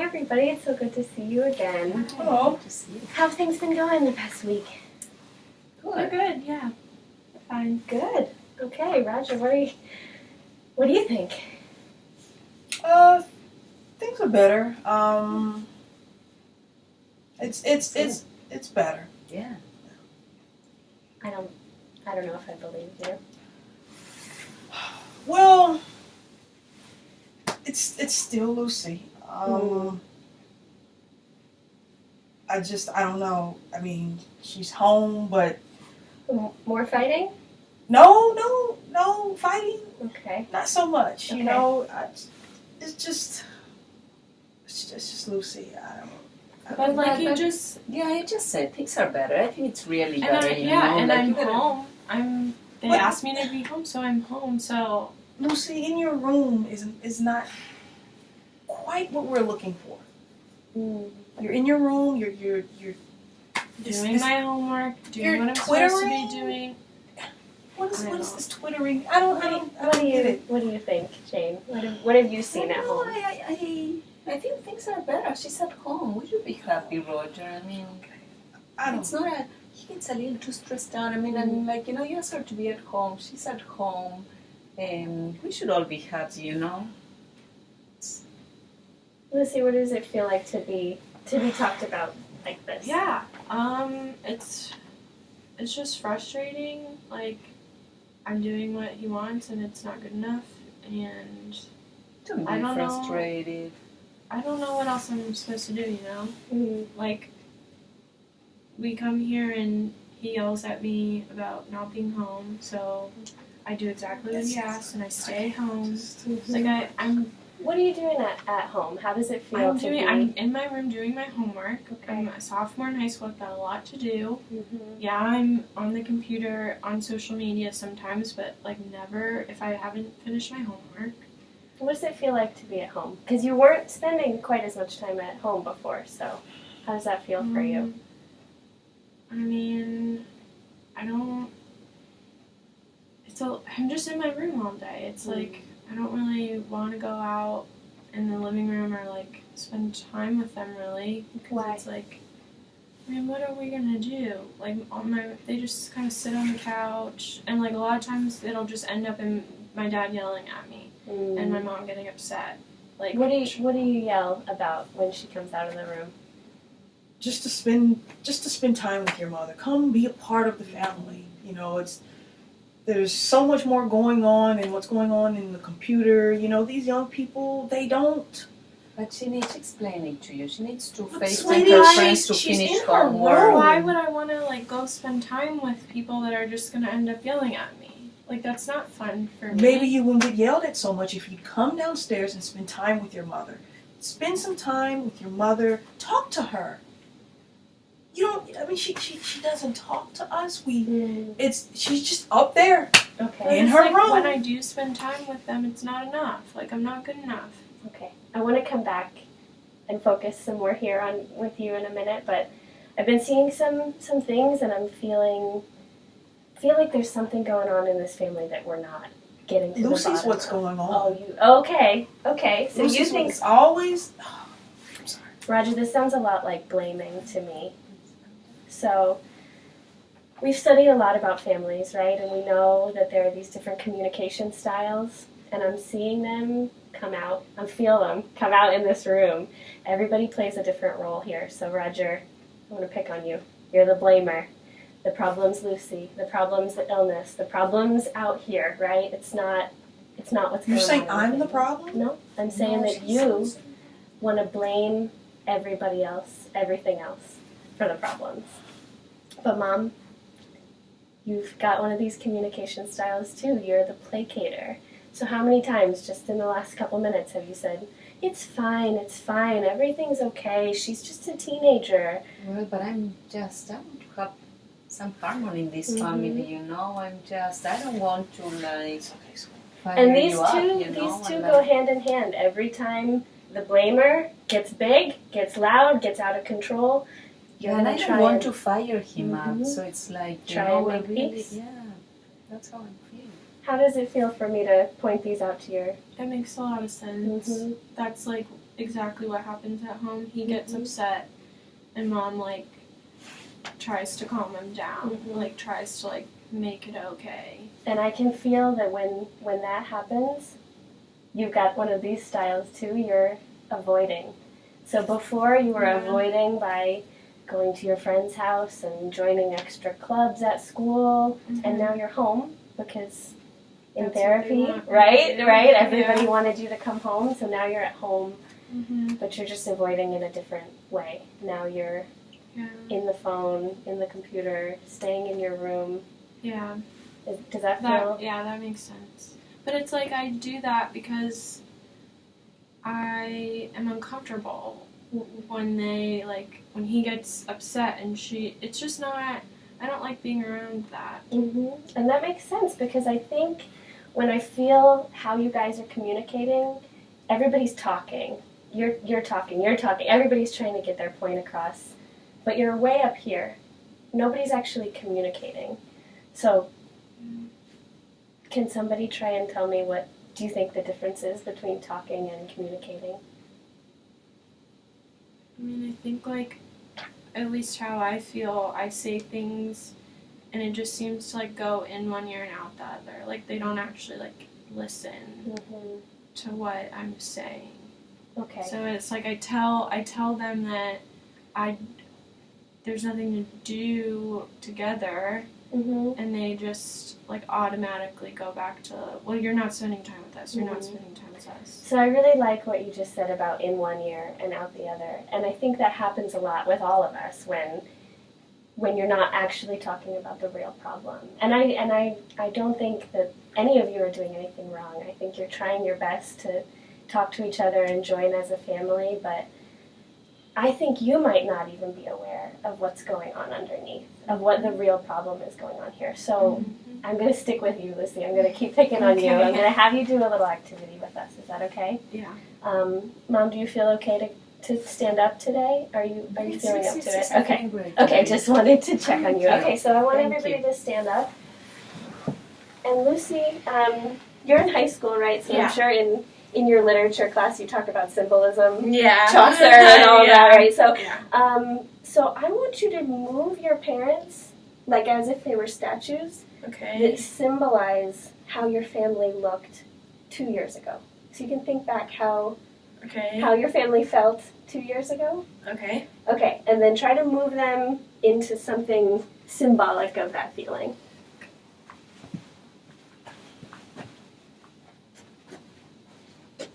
Hi everybody, it's so good to see you again. Hello. To see you. How have things been going the past week? They're good, yeah. Fine. Good. Okay, Roger, what do you think? Things are better. It's better. Yeah. I don't know if I believe you. Well, it's still Lucy. I don't know. I mean, she's home, but More fighting? no fighting. Okay. Not so much. Okay. You know, it's just Lucy. But like you just said things are better. I think it's really and better. I'm home. They asked me to be home, so I'm home. So Lucy, in your room is not quite what we're looking for. You're in your room. You're doing my homework, doing what I'm supposed to be doing. What is this twittering? I don't get it. What do you think, Jane? What have you seen at home? I think things are better. She's at home. We should be happy, Roger. I mean, it's not he gets a little too stressed out. I mean, you ask her to be at home. She's at home. We should all be happy, Lucy, what does it feel like to be talked about like this? Yeah. It's just frustrating. Like, I'm doing what he wants and it's not good enough, and don't be I don't frustrated. I don't know what else I'm supposed to do, Like, we come here and he yells at me about not being home, so I do exactly what he asks and I stay home. Like, What are you doing at home? How does it feel I'm in my room doing my homework. Okay. I'm a sophomore in high school. I've got a lot to do. Mm-hmm. Yeah, I'm on the computer, on social media sometimes, but like never if I haven't finished my homework. What does it feel like to be at home? Because you weren't spending quite as much time at home before, so how does that feel for you? I mean, I'm just in my room all day. It's like I don't really want to go out in the living room or like spend time with them really. Why? It's like, I mean, what are we gonna do? Like they just kind of sit on the couch, and like a lot of times it'll just end up in my dad yelling at me and my mom getting upset. Like, what do you yell about when she comes out of the room? Just to spend time with your mother. Come be a part of the family. There's so much more going on and what's going on in the computer. These young people, they don't. But she needs to explain it to you. She needs to face sweetie, her friends to she's finish in her homework. room. Why would I want to like go spend time with people that are just gonna end up yelling at me? Like, that's not fun for me. Maybe you wouldn't get yelled at so much if you'd come downstairs and spend time with your mother. Spend some time with your mother. Talk to her. She doesn't talk to us. She's just up there. Okay. In her room. When I do spend time with them, it's not enough. Like, I'm not good enough. Okay. I want to come back and focus some more here with you in a minute, but I've been seeing some things, and I'm feel like there's something going on in this family that we're not getting to the bottom Lucy's what's of. going on. Okay. So Lucy's you think what's always. I'm sorry. Roger, this sounds a lot like blaming to me. So, we've studied a lot about families, right? And we know that there are these different communication styles, and I'm seeing them come out. I feel them come out in this room. Everybody plays a different role here. So, Roger, I'm going to pick on you. You're the blamer. The problem's Lucy. The problem's the illness. The problem's out here, right? It's not what's going on. You're saying I'm the family. problem? No, I'm saying that you want to blame everybody else, everything else, for the problems. But Mom, you've got one of these communication styles too. You're the placater. So how many times just in the last couple minutes have you said, it's fine, everything's okay, she's just a teenager. Well, but I want to have some harmony in this family, I don't want to fire And these you two go hand in hand. Every time the blamer gets big, gets loud, gets out of control, you're and going I to don't try want to fire him up, so it's like, try and make peace. Yeah, that's how I'm feeling. How does it feel for me to point these out to your... That makes a lot of sense. Mm-hmm. That's like exactly what happens at home. He gets upset, and Mom, like, tries to calm him down, like, tries to, like, make it okay. And I can feel that when that happens, you've got one of these styles too, you're avoiding. So before you were avoiding by going to your friend's house and joining extra clubs at school, and now you're home because in That's therapy, what they want. right? Everybody wanted you to come home, so now you're at home, Mm-hmm. but you're just avoiding in a different way. Now you're in the phone, in the computer, staying in your room. Yeah. Does that feel? Yeah, that makes sense. But it's like I do that because I am uncomfortable when when he gets upset and it's just not, I don't like being around that. And that makes sense because I think when I feel how you guys are communicating, everybody's talking. You're talking, everybody's trying to get their point across, but you're way up here. Nobody's actually communicating. So can somebody try and tell me what do you think the difference is between talking and communicating? I mean, I think, like, at least how I feel, I say things and it just seems to, like, go in one ear and out the other. Like, they don't actually, like, listen to what I'm saying. Okay. So it's like I tell them that there's nothing to do together, and they just, like, automatically go back to, well, you're not spending time with us, you're not spending time with us. So I really like what you just said about in one ear and out the other, and I think that happens a lot with all of us when you're not actually talking about the real problem. And I don't think that any of you are doing anything wrong. I think you're trying your best to talk to each other and join as a family, but I think you might not even be aware of what's going on underneath, of what the real problem is going on here. So I'm going to stick with you, Lucy. I'm going to keep picking on you. I'm going to have you do a little activity with us. Is that okay? Yeah. Mom, do you feel okay to stand up today? Are you feeling up to it? Okay. Great. Okay, just wanted to check on you. Thank you. Okay, so I want Thank everybody you. to stand up. And Lucy, you're in high school, right? So I'm sure in your literature class you talk about symbolism, Chaucer and all that, right? So, so I want you to move your parents like as if they were statues that symbolize how your family looked 2 years ago. So you can think back how your family felt 2 years ago. Okay. Okay, and then try to move them into something symbolic of that feeling.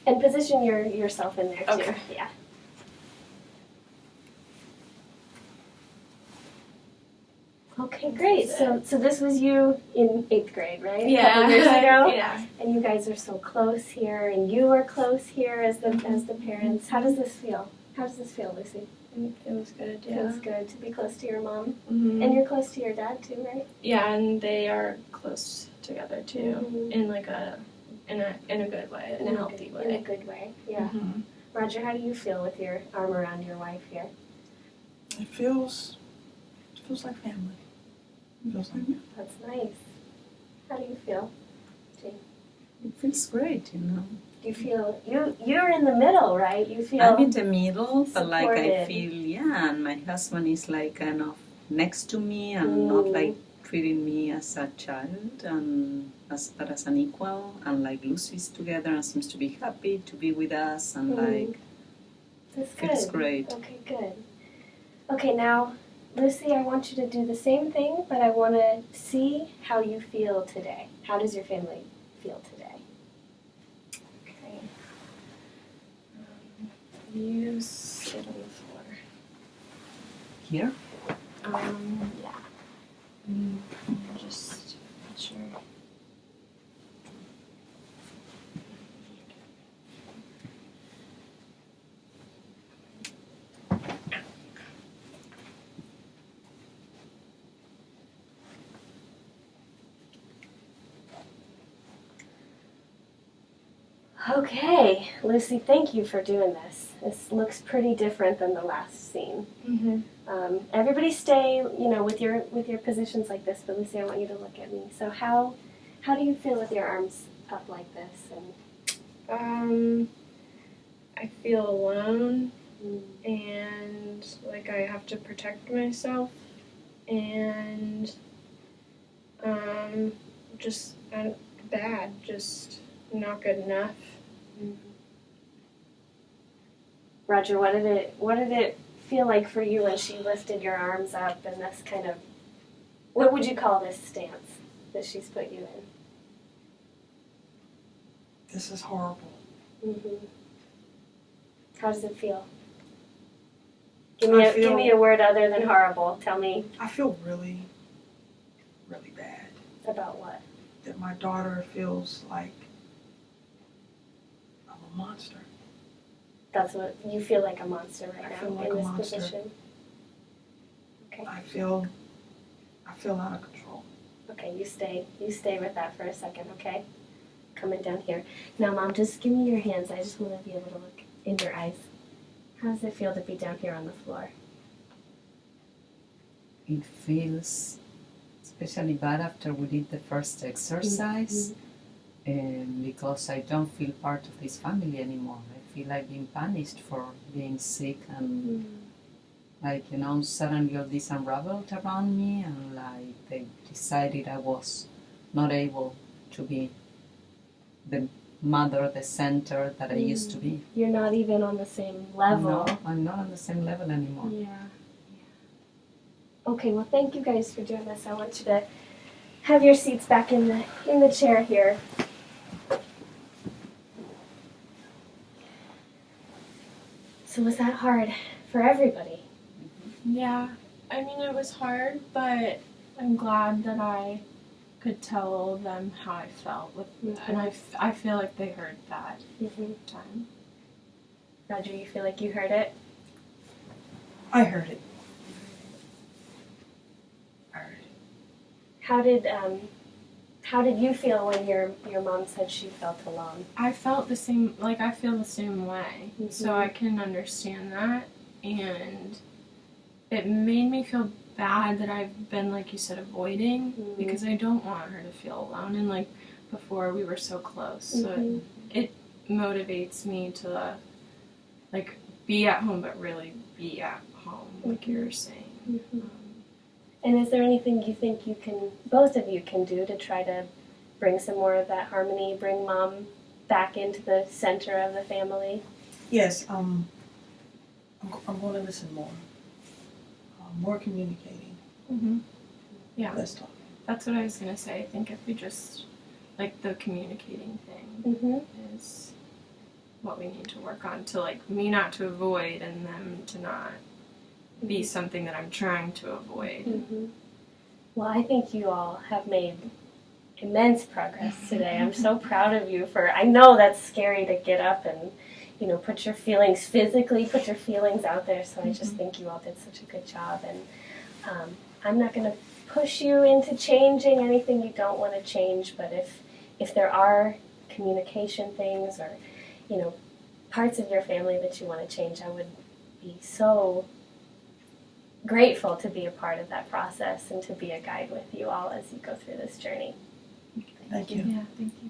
And position yourself in there too. Okay. Yeah. Okay, great. So this was you in 8th grade, right? A couple years ago. Yeah. And you guys are so close here, and you are close here as the parents. How does this feel? How does this feel, Lucy? It feels good. Yeah. Feels good to be close to your mom, Mm-hmm. and you're close to your dad too, right? Yeah, and they are close together too, in like in a good way, in a healthy way. In a good way, yeah. Roger, how do you feel with your arm around your wife here? It feels like family. It feels like family. That's nice. How do you feel, Jane? It feels great, you know. Do you feel you're in the middle, right? You feel I'm in the middle, but like I supported. feel, and my husband is like kind of next to me and not like treating me as a child but as an equal, and like Lucy's together and seems to be happy to be with us, and like That's feels good. great. Okay, good. Okay, now Lucy, I want you to do the same thing, but I want to see how you feel today. How does your family feel today? Okay. You sit on the floor. Here? Yeah. Just make sure. Okay, Lucy, thank you for doing this. This looks pretty different than the last scene. Everybody stay, with your positions like this, but Lucy, I want you to look at me. So how do you feel with your arms up like this? And I I feel alone and like I have to protect myself and just bad, just not good enough. Roger, what did it feel like for you when she lifted your arms up in this kind of, what would you call this stance that she's put you in? This is horrible. Mm-hmm. How does it feel? Give me a word other than horrible. Tell me. I feel really, really bad. About what? That my daughter feels like I'm a monster. That's what you feel, like a monster right now feel like in a this monster. position. Okay. I feel out of control. Okay, you stay with that for a second, okay? Coming down here. Now, Mom, just give me your hands. I just want to be able to look in your eyes. How does it feel to be down here on the floor? It feels especially bad after we did the first exercise, because I don't feel part of this family anymore. I feel like being punished for being sick and like, suddenly all this unraveled around me and like they decided I was not able to be the mother, the center that I used to be. You're not even on the same level. No, I'm not on the same level anymore. Yeah. Okay, well, thank you guys for doing this. I want you to have your seats back in the chair here. So was that hard for everybody? Yeah, I mean, it was hard, but I'm glad that I could tell them how I felt, and I feel like they heard that time. Roger, you feel like you heard it? I heard it. How did you feel when your mom said she felt alone? I felt the same, like I feel the same way, so I can understand that, and it made me feel bad that I've been, like you said, avoiding, because I don't want her to feel alone, and like before we were so close, so it motivates me to like be at home, but really be at home, like you were saying. And is there anything you think both of you can do to try to bring some more of that harmony, bring Mom back into the center of the family? Yes, I'm going to listen more. More communicating. Yeah. Less talking. That's what I was going to say. I think if we just, like, the communicating thing is what we need to work on, to, like, me not to avoid and them to not be something that I'm trying to avoid. Well, I think you all have made immense progress today. I'm so proud of you I know that's scary to get up and, put your feelings out there, so I just think you all did such a good job, and I'm not going to push you into changing anything you don't want to change, but if there are communication things or, parts of your family that you want to change, I would be so grateful to be a part of that process and to be a guide with you all as you go through this journey. Thank you. Yeah, thank you.